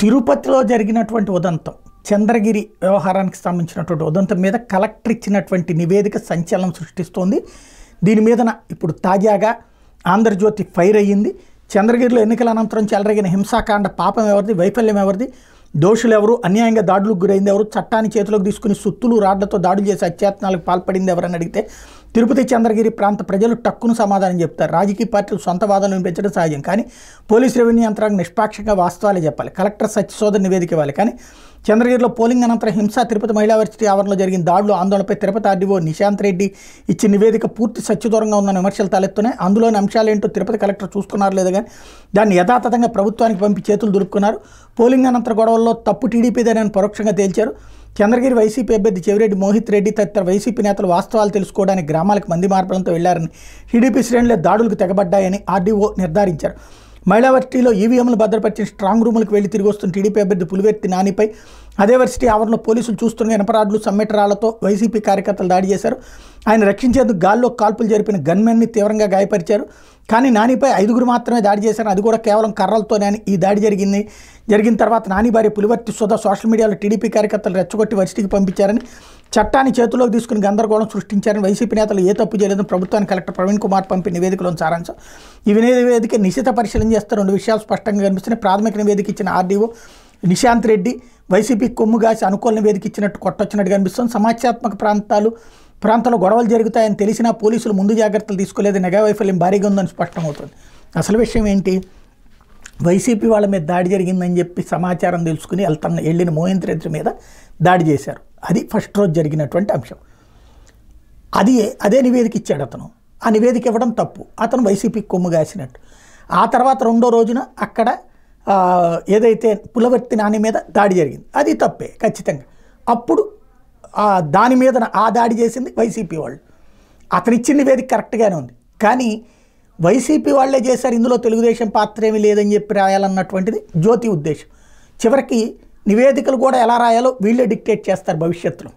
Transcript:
తిరుపతిలో జరిగినటువంటి ఉదంతం, చంద్రగిరి వ్యవహారానికి సంబంధించినటువంటి ఉదంతం మీద కలెక్టర్ ఇచ్చినటువంటి నివేదిక సంచలనం సృష్టిస్తోంది. దీని మీదన ఇప్పుడు తాజాగా ఆంధ్రజ్యోతి ఫైర్ అయ్యింది. చంద్రగిరిలో ఎన్నికల అనంతరం చెలరేగిన హింసాకాండ పాపం ఎవరిది, వైఫల్యం ఎవరిది, దోషులు ఎవరు, అన్యాయంగా దాడులకు గురైంది ఎవరు, చట్టాన్ని చేతిలోకి తీసుకుని సుత్తులు రాళ్లతో దాడులు చేసి అత్యాత్నాలకు పాల్పడింది ఎవరని అడిగితే తిరుపతి చంద్రగిరి ప్రాంత ప్రజలు టక్కును సమాధానం చెప్తారు. రాజకీయ పార్టీలు సొంత వాదనలను పెంచడం సహజం, కానీ పోలీసు రెవెన్యూ యంత్రాంగం నిష్పాక్షంగా వాస్తవాలే చెప్పాలి. కలెక్టర్ సత్యశోధన నివేదిక ఇవ్వాలి. కానీ చంద్రగిరిలో పోలింగ్ అనంతరం హింస, తిరుపతి మహిళా వర్సిటీ ఆవరణలో జరిగిన దాడులు, ఆందోళనపై తిరుపతి ఆర్డీఓ నిశాంత్ రెడ్డి ఇచ్చిన నివేదిక పూర్తి సత్యదూరంగా ఉందన్న విమర్శలు తలెత్తున్నాయి. అందులోని అంశాలేంటో తిరుపతి కలెక్టర్ చూసుకున్నారు లేదు, కానీ దాన్ని యథాతథంగా ప్రభుత్వానికి పంపి చేతులు దులుపుకున్నారు. పోలింగ్ అనంతర గొడవల్లో తప్పు టీడీపీదేనని పరోక్షంగా తేల్చారు. చంద్రగిరి వైసీపీ అభ్యర్థి చెవిరెడ్డి మోహిత్ రెడ్డి తదితర వైసీపీ నేతలు వాస్తవాలు తెలుసుకోవడానికి గ్రామాలకు మంది మార్పులతో వెళ్లారని, టీడీపీ శ్రేణులే దాడులకు తెగబడ్డాయని ఆర్డీఓ నిర్ధారించారు. మహిళా వర్సిటీలో ఈవీఎంలు భద్రపరిచిన స్ట్రాంగ్ రూములకు వెళ్లి తిరిగి వస్తున్న టీడీపీ అభ్యర్థి పులివర్తి నానిపై అదే వర్సిటీ ఆవరణలో పోలీసులు చూస్తున్న ఇనపరాడ్లు, సమ్మెటరాళ్లతో వైసీపీ కార్యకర్తలు దాడి చేశారు. ఆయన రక్షించేందుకు గాల్లో కాల్పులు జరిపిన గన్మెన్ని తీవ్రంగా గాయపరిచారు. కానీ నానిపై 5గురు మాత్రమే దాడి చేశారు, అది కూడా కేవలం కర్రలతోనే అని ఈ దాడి జరిగిన తర్వాత నాని భార్య పులివర్తి సుధా సోషల్ మీడియాలో టీడీపీ కార్యకర్తలు రెచ్చగొట్టి వర్సిటీకి పంపించారని, చట్టాన్ని చేతుల్లోకి తీసుకుని గందరగోళం సృష్టించారని, వైసీపీ నేతలు ఏ తప్పు చేయలేదని ప్రభుత్వానికి కలెక్టర్ ప్రవీణ్ కుమార్ పంపి నివేదికలోని సారాంశం. ఈ నివేదిక నిశిత పరిశీలన చేస్తే 2 విషయాలు స్పష్టంగా కనిపిస్తున్నాయి. ప్రాథమిక నివేదిక ఇచ్చిన ఆర్డీఓ నిశాంత్ రెడ్డి వైసీపీ కొమ్ముగాసి అనుకూల నివేదిక ఇచ్చినట్టు కొట్టొచ్చినట్టు కనిపిస్తుంది. సమస్యాత్మక ప్రాంతాల్లో గొడవలు జరుగుతాయని తెలిసినా పోలీసులు ముందు జాగ్రత్తలు తీసుకోలేదు, నిఘా వైఫల్యం భారీగా ఉందని స్పష్టమవుతుంది. అసలు విషయం ఏంటి? వైసీపీ వాళ్ళ మీద దాడి జరిగిందని చెప్పి సమాచారం తెలుసుకుని వెళ్ళిన మోహిత్ రెడ్డి మీద దాడి చేశారు. అది ఫస్ట్ రోజు జరిగినటువంటి అంశం. అదే నివేదిక ఇచ్చాడు అతను. ఆ నివేదిక ఇవ్వడం తప్పు, అతను వైసీపీ కొమ్ము కాసినట్టు. ఆ తర్వాత 2వ రోజున అక్కడ ఏదైతే పులివర్తి నాని మీద దాడి జరిగింది, అది తప్పే ఖచ్చితంగా. అప్పుడు దాని మీద ఆ దాడి చేసింది వైసీపీ వాళ్ళు. అతను ఇచ్చిన నివేదిక కరెక్ట్గానే ఉంది, కానీ వైసీపీ వాళ్ళే చేశారు, ఇందులో తెలుగుదేశం పాత్ర ఏమీ లేదని చెప్పి రాయాలన్నటువంటిది జ్యోతి ఉద్దేశం. చివరికి నివేదికలు కూడా ఎలా రాయాలో వీళ్ళే డిక్టేట్ చేస్తారు భవిష్యత్తులో.